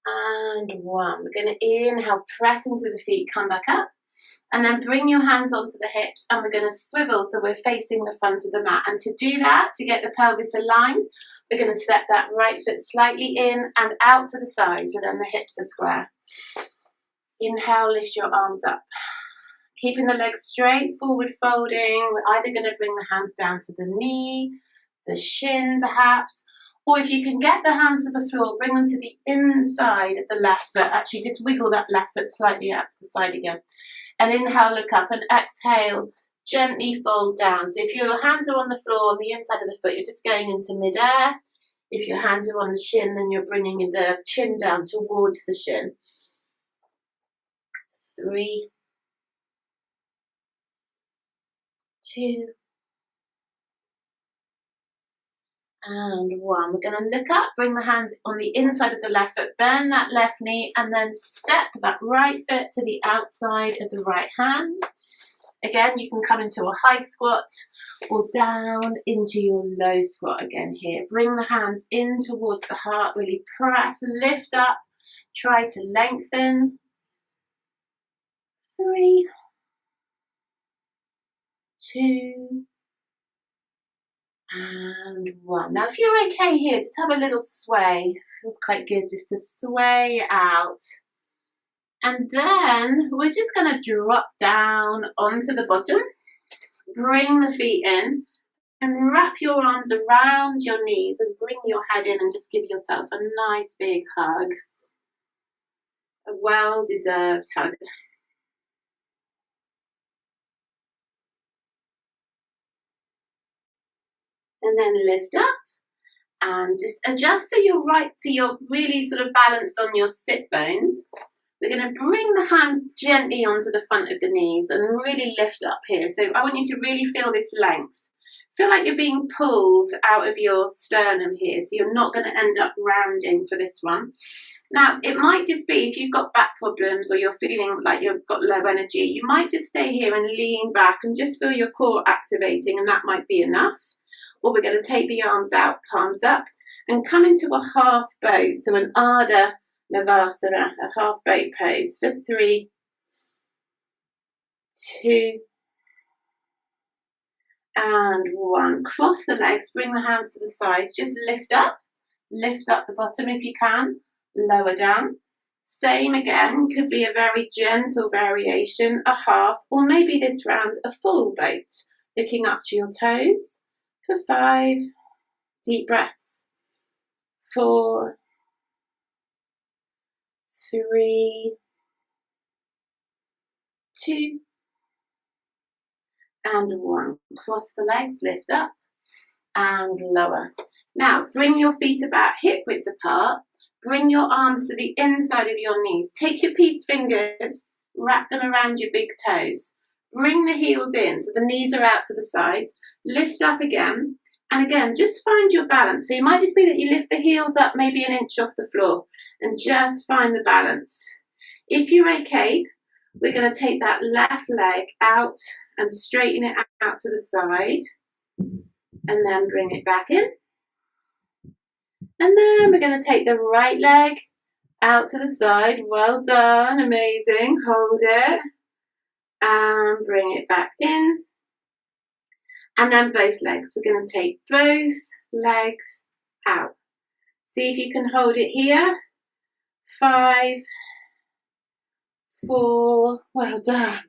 and 1. We're going to inhale, press into the feet, come back up, and then bring your hands onto the hips, and we're going to swivel so we're facing the front of the mat. And to do that, to get the pelvis aligned, we're going to step that right foot slightly in and out to the side, so then the hips are square. Inhale, lift your arms up. Keeping the legs straight, forward folding. We're either going to bring the hands down to the knee, the shin perhaps, or if you can get the hands to the floor, bring them to the inside of the left foot. Actually, just wiggle that left foot slightly out to the side again. And inhale, look up, and exhale, gently fold down. So if your hands are on the floor, on the inside of the foot, you're just going into midair. If your hands are on the shin, then you're bringing the chin down towards the shin. 3, 2, And one. We're going to look up, bring the hands on the inside of the left foot, bend that left knee, and then step that right foot to the outside of the right hand. Again, you can come into a high squat or down into your low squat again here. Bring the hands in towards the heart, really press, lift up, try to lengthen. 3, 2, and 1. Now, if you're okay here, just have a little sway. Feels quite good just to sway out. And then we're just going to drop down onto the bottom. Bring the feet in and wrap your arms around your knees and bring your head in and just give yourself a nice big hug. A well-deserved hug. And then lift up and just adjust so you're really sort of balanced on your sit bones. We're going to bring the hands gently onto the front of the knees and really lift up here. So I want you to really feel this length. Feel like you're being pulled out of your sternum here, so you're not going to end up rounding for this one. Now, it might just be if you've got back problems or you're feeling like you've got low energy, you might just stay here and lean back and just feel your core activating, and that might be enough. Or we're going to take the arms out, palms up, and come into a half boat, so an Ardha Navasana, a half boat pose for 3, 2, and 1. Cross the legs, bring the hands to the sides, just lift up the bottom if you can, lower down. Same again, could be a very gentle variation, a half, or maybe this round, a full boat, looking up to your toes for 5, deep breaths, 4, 3, 2, and 1. Cross the legs, lift up and lower. Now bring your feet about hip width apart. Bring your arms to the inside of your knees. Take your peace fingers, wrap them around your big toes. Bring the heels in so the knees are out to the sides. Lift up again. And again, just find your balance. So it might just be that you lift the heels up maybe an inch off the floor and just find the balance. If you're okay, we're going to take that left leg out and straighten it out to the side. And then bring it back in. And then we're going to take the right leg out to the side. Well done, amazing. Hold it. And bring it back in. And then both legs. We're going to take both legs out. See if you can hold it here. 5, 4, well done.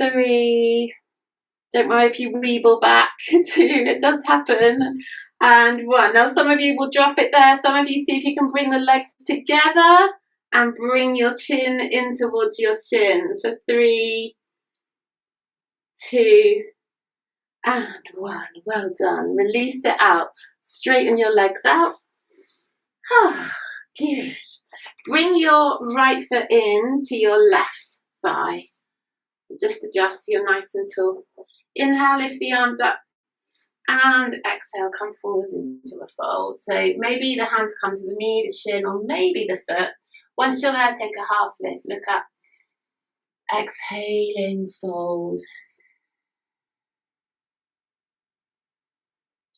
3, don't worry if you weeble back. 2, it does happen. And 1. Now some of you will drop it there. Some of you see if you can bring the legs together and bring your chin in towards your shin for 3, 2, and 1. Well done. Release it out. Straighten your legs out. Good. Bring your right foot in to your left thigh. Just adjust so you're nice and tall. Inhale, lift the arms up. And exhale, come forward into a fold. So maybe the hands come to the knee, the shin, or maybe the foot. Once you're there, take a half lift. Look up. Exhaling, fold.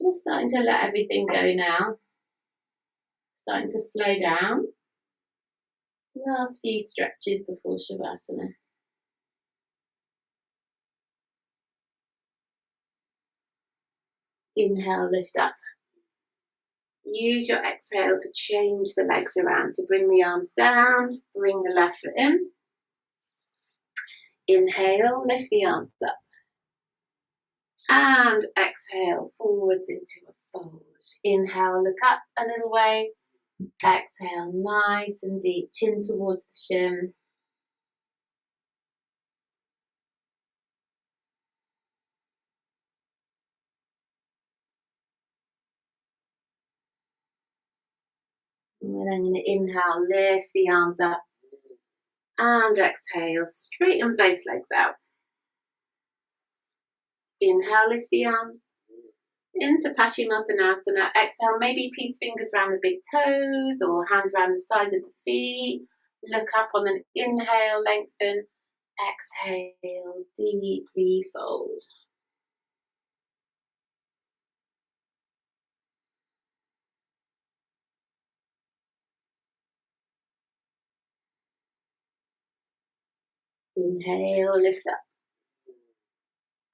Just starting to let everything go now. Starting to slow down. Last few stretches before Shavasana. Inhale, lift up. Use your exhale to change the legs around. So bring the arms down, bring the left foot in. Inhale, lift the arms up. And exhale, forwards into a fold. Inhale, look up a little way. Exhale, nice and deep, chin towards the shin. And then going to inhale, lift the arms up. And exhale, straighten both legs out. Inhale, lift the arms. Into Paschimottanasana. Exhale, maybe peace fingers around the big toes or hands around the sides of the feet. Look up on an inhale, lengthen. Exhale, deeply fold. Inhale, lift up.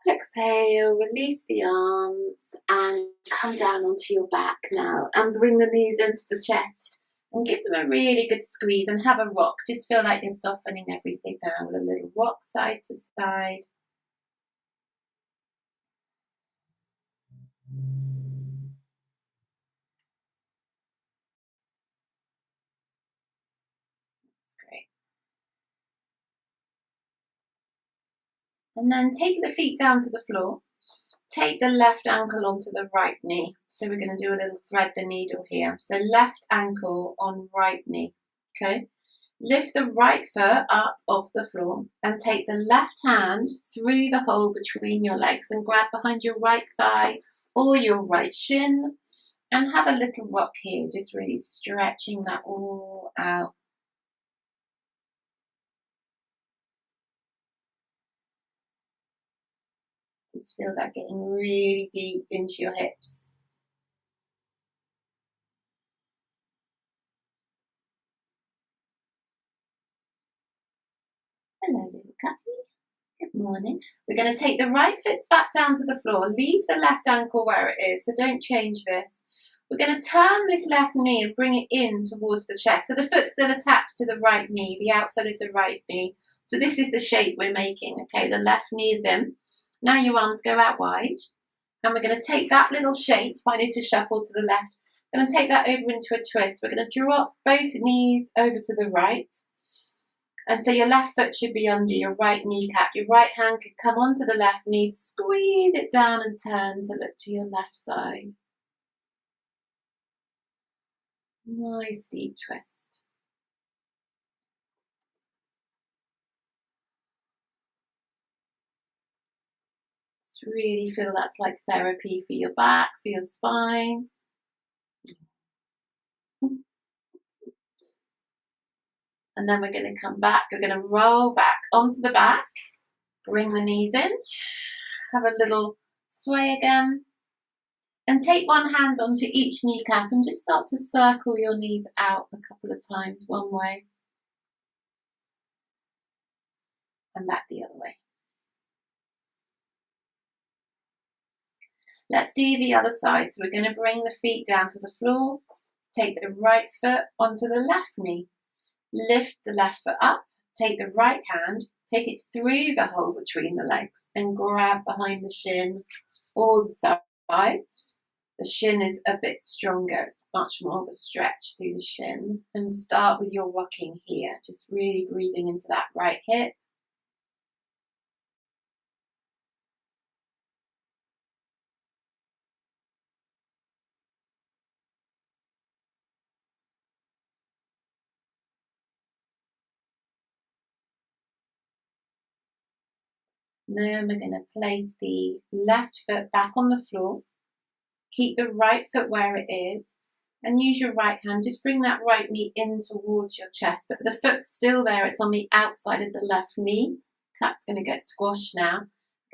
Exhale, release the arms and come down onto your back now and bring the knees into the chest and give them a really good squeeze and have a rock. Just feel like you're softening everything down with a little rock side to side. That's great. And then take the feet down to the floor. Take the left ankle onto the right knee. So we're going to do a little thread the needle here. So left ankle on right knee. Okay. Lift the right foot up off the floor and take the left hand through the hole between your legs and grab behind your right thigh or your right shin and have a little rock here, just really stretching that all out. Just feel that getting really deep into your hips. Hello, little Cutty. Good morning. We're going to take the right foot back down to the floor. Leave the left ankle where it is, so don't change this. We're going to turn this left knee and bring it in towards the chest. So the foot's still attached to the right knee, the outside of the right knee. So this is the shape we're making, okay? The left knee is in. Now your arms go out wide. And we're going to take that little shape, I need to shuffle to the left. We're going to take that over into a twist. We're going to drop both knees over to the right. And so your left foot should be under your right kneecap. Your right hand could come onto the left knee, squeeze it down and turn to look to your left side. Nice deep twist. Just really feel that's like therapy for your back, for your spine. And then we're going to come back. We're going to roll back onto the back. Bring the knees in. Have a little sway again. And take one hand onto each kneecap and just start to circle your knees out a couple of times one way. And back the other way. Let's do the other side. So we're going to bring the feet down to the floor. Take the right foot onto the left knee. Lift the left foot up. Take the right hand. Take it through the hole between the legs and grab behind the shin or the thigh. The shin is a bit stronger. It's much more of a stretch through the shin. And start with your rocking here. Just really breathing into that right hip. Then we're going to place the left foot back on the floor. Keep the right foot where it is and use your right hand. Just bring that right knee in towards your chest, but the foot's still there. It's on the outside of the left knee. Cat's going to get squashed now.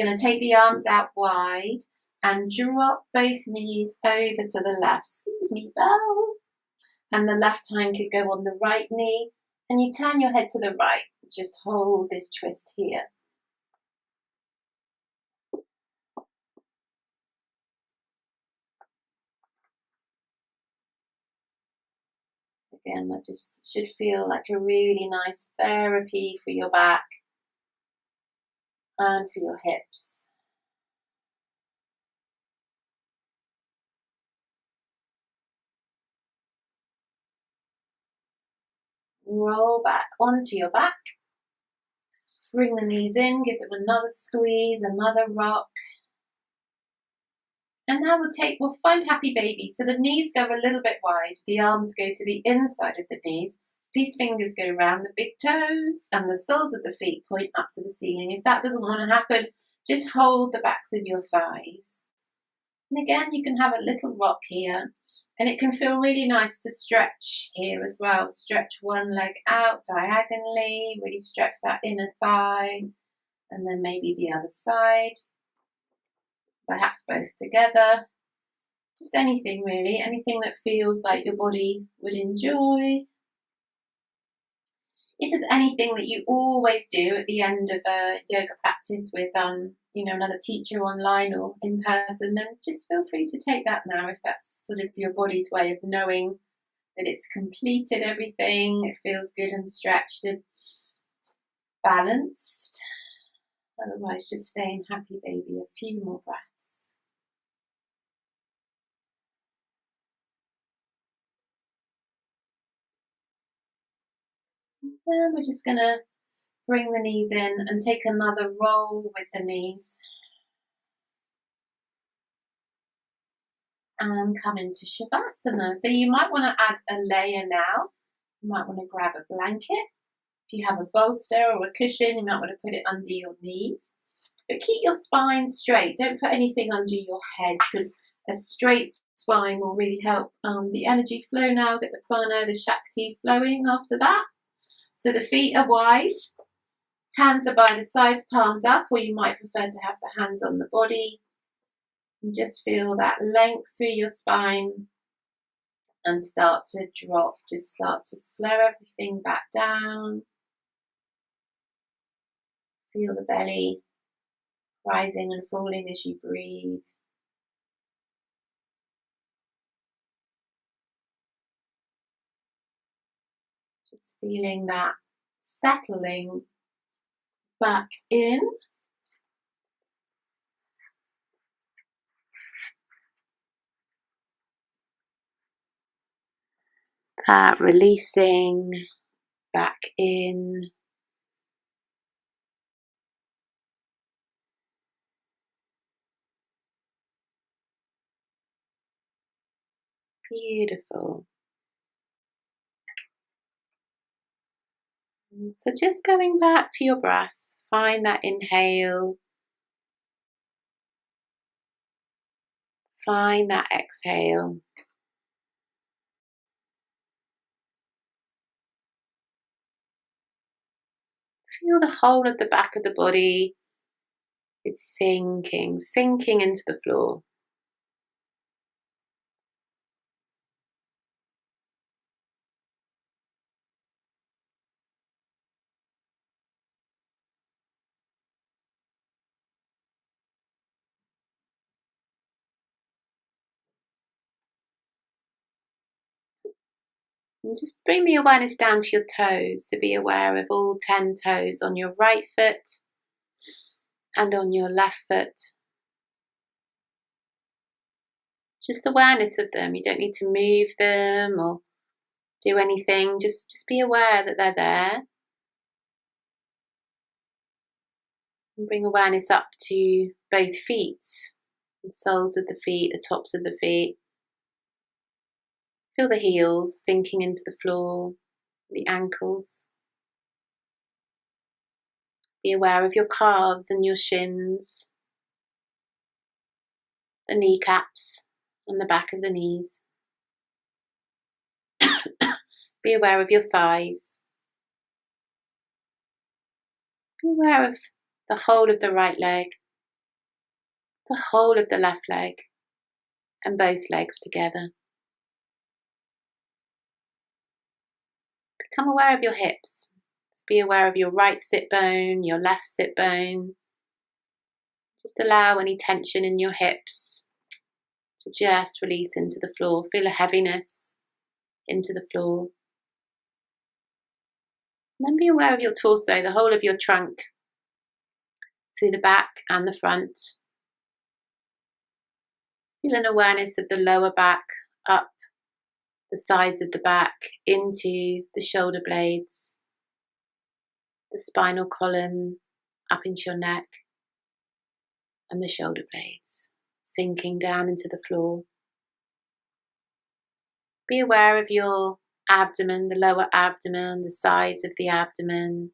Going to take the arms out wide and drop both knees over to the left. Excuse me, bow. And the left hand could go on the right knee and you turn your head to the right. Just hold this twist here. Again, that just should feel like a really nice therapy for your back and for your hips. Roll back onto your back. Bring the knees in, give them another squeeze, another rock. And now we'll find happy baby. So the knees go a little bit wide, the arms go to the inside of the knees, these fingers go around the big toes, and the soles of the feet point up to the ceiling. If that doesn't want to happen, just hold the backs of your thighs. And again, you can have a little rock here, and it can feel really nice to stretch here as well. Stretch one leg out diagonally, really stretch that inner thigh, and then maybe the other side, perhaps both together. Just anything really, anything that feels like your body would enjoy. If there's anything that you always do at the end of a yoga practice with another teacher online or in person, then just feel free to take that now, if that's sort of your body's way of knowing that it's completed everything, it feels good and stretched and balanced. Otherwise, just staying happy, baby. A few more breaths. Then we're just going to bring the knees in and take another roll with the knees. And come into Shavasana. So you might want to add a layer now. You might want to grab a blanket. If you have a bolster or a cushion, you might want to put it under your knees. But keep your spine straight. Don't put anything under your head, because a straight spine will really help the energy flow now. Get the prana, the shakti flowing after that. So the feet are wide. Hands are by the sides, palms up, or you might prefer to have the hands on the body. And just feel that length through your spine and start to drop. Just start to slow everything back down. Feel the belly rising and falling as you breathe. Just feeling that settling back in. That releasing back in. Beautiful. So just going back to your breath, find that inhale, find that exhale. Feel the whole of the back of the body is sinking into the floor. And just bring the awareness down to your toes, so be aware of all 10 toes on your right foot and on your left foot. Just awareness of them. You don't need to move them or do anything. Just be aware that they're there. And bring awareness up to both feet, the soles of the feet, the tops of the feet. Feel the heels sinking into the floor, the ankles. Be aware of your calves and your shins, the kneecaps and the back of the knees. Be aware of your thighs. Be aware of the whole of the right leg, the whole of the left leg, and both legs together. Become aware of your hips. Be aware of your right sit bone, your left sit bone. Just allow any tension in your hips to just release into the floor. Feel a heaviness into the floor. And then be aware of your torso, the whole of your trunk, through the back and the front. Feel an awareness of the lower back, up the sides of the back, into the shoulder blades, the spinal column, up into your neck, and the shoulder blades, sinking down into the floor. Be aware of your abdomen, the lower abdomen, the sides of the abdomen,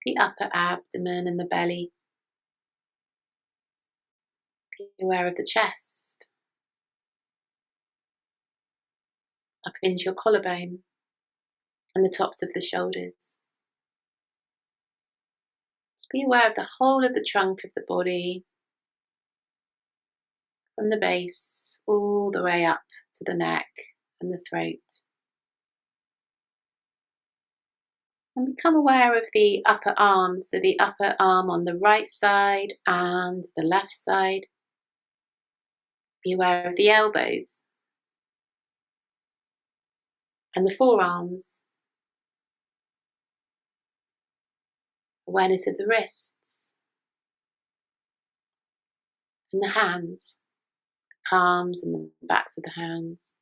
the upper abdomen and the belly. Be aware of the chest, up into your collarbone and the tops of the shoulders. Just be aware of the whole of the trunk of the body, from the base all the way up to the neck and the throat. And become aware of the upper arms, so the upper arm on the right side and the left side. Be aware of the elbows and the forearms. Awareness of the wrists and the hands, the palms and the backs of the hands,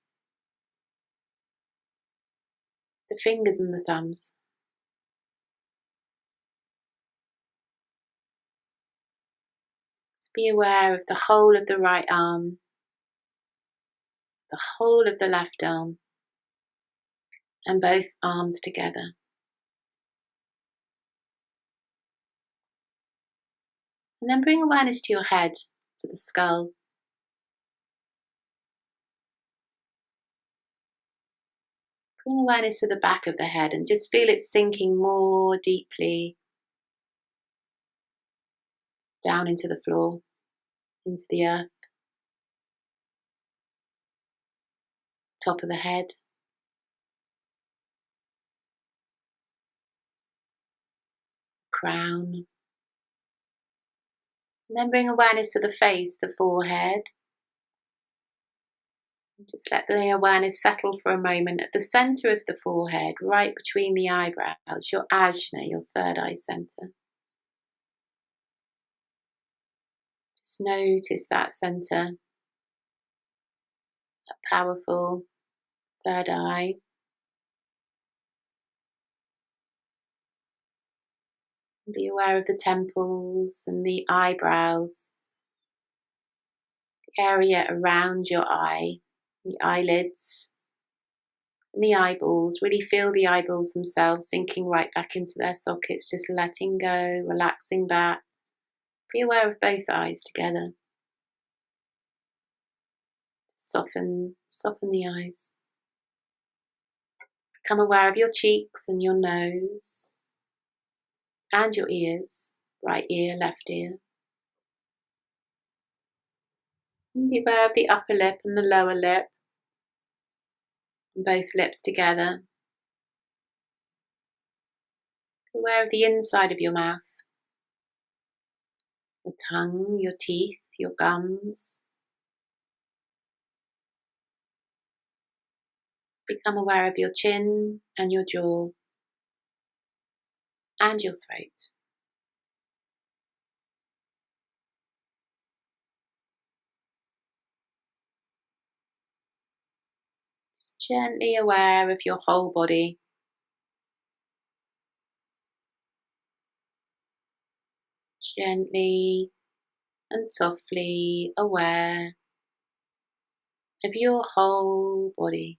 the fingers and the thumbs. Just be aware of the whole of the right arm, the whole of the left arm, and both arms together. And then bring awareness to your head, to the skull. Bring awareness to the back of the head and just feel it sinking more deeply down into the floor, into the earth. Top of the head. Crown. And then bring awareness to the face, the forehead. Just let the awareness settle for a moment at the center of the forehead, right between the eyebrows, your ajna, your third eye center. Just notice that center, that powerful third eye. Be aware of the temples and the eyebrows, the area around your eye, the eyelids, and the eyeballs. Really feel the eyeballs themselves sinking right back into their sockets, just letting go, relaxing back. Be aware of both eyes together. Soften the eyes. Become aware of your cheeks and your nose and your ears, right ear, left ear. And be aware of the upper lip and the lower lip, and both lips together. Be aware of the inside of your mouth, your tongue, your teeth, your gums. Become aware of your chin and your jaw and your throat. Just gently aware of your whole body. Gently and softly aware of your whole body.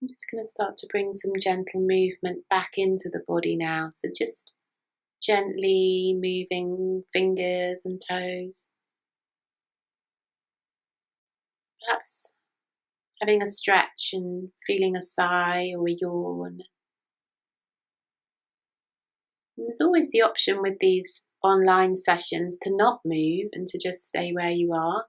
I'm just going to start to bring some gentle movement back into the body now. So just gently moving fingers and toes. Perhaps having a stretch and feeling a sigh or a yawn. And there's always the option with these online sessions to not move and to just stay where you are.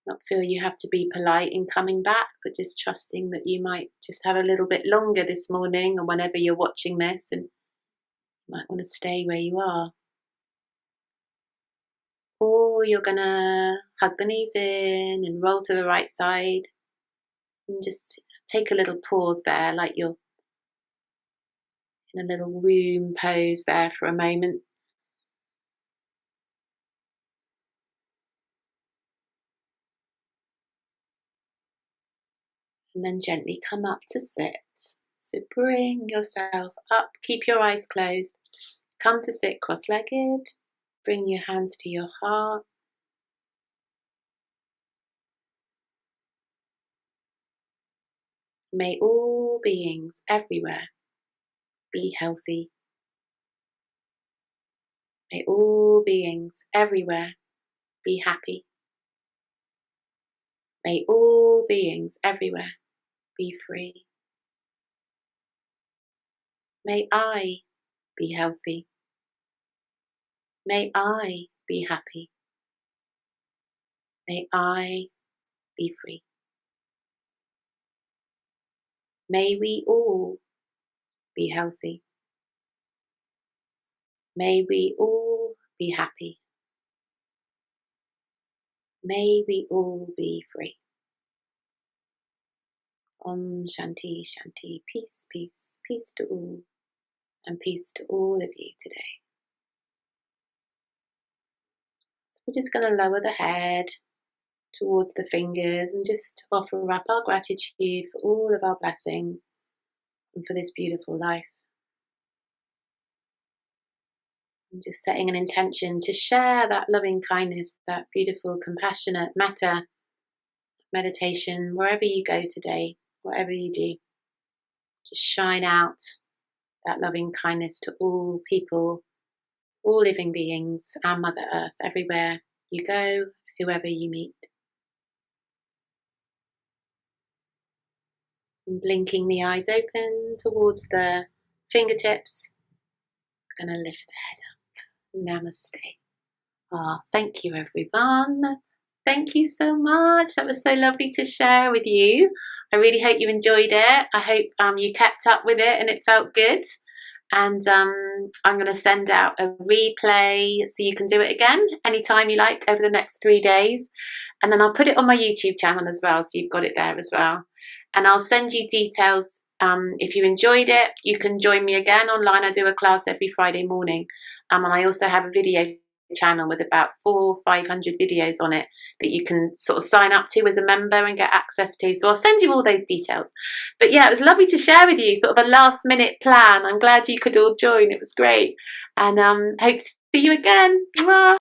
Not feel you have to be polite in coming back, but just trusting that you might just have a little bit longer this morning or whenever you're watching this, and you might want to stay where you are. Or you're going to hug the knees in and roll to the right side and just take a little pause there, like you're in a little womb pose there for a moment. And then gently come up to sit. So bring yourself up, keep your eyes closed, come to sit cross-legged, bring your hands to your heart. May all beings everywhere be healthy. May all beings everywhere be happy. May all beings everywhere be free. May I be healthy. May I be happy. May I be free. May we all be healthy. May we all be happy. May we all be free. Om Shanti Shanti. Peace, peace, peace to all, and peace to all of you today. So we're just going to lower the head towards the fingers and just offer up our gratitude for all of our blessings and for this beautiful life. And just setting an intention to share that loving kindness, that beautiful, compassionate metta meditation wherever you go today, whatever you do. Just shine out that loving kindness to all people, all living beings, our Mother Earth, everywhere you go, whoever you meet. And blinking the eyes open towards the fingertips. I'm going to lift the head up. Namaste. Thank you, everyone. Thank you so much. That was so lovely to share with you. I really hope you enjoyed it. I hope you kept up with it and it felt good. And I'm going to send out a replay so you can do it again anytime you like over the next 3 days. And then I'll put it on my YouTube channel as well, so you've got it there as well. And I'll send you details. If you enjoyed it, you can join me again online. I do a class every Friday morning. And I also have a video channel with about 400 or 500 videos on it that you can sort of sign up to as a member and get access to. So I'll send you all those details. But yeah, it was lovely to share with you, sort of a last minute plan. I'm glad you could all join. It was great. And hope to see you again. Mwah.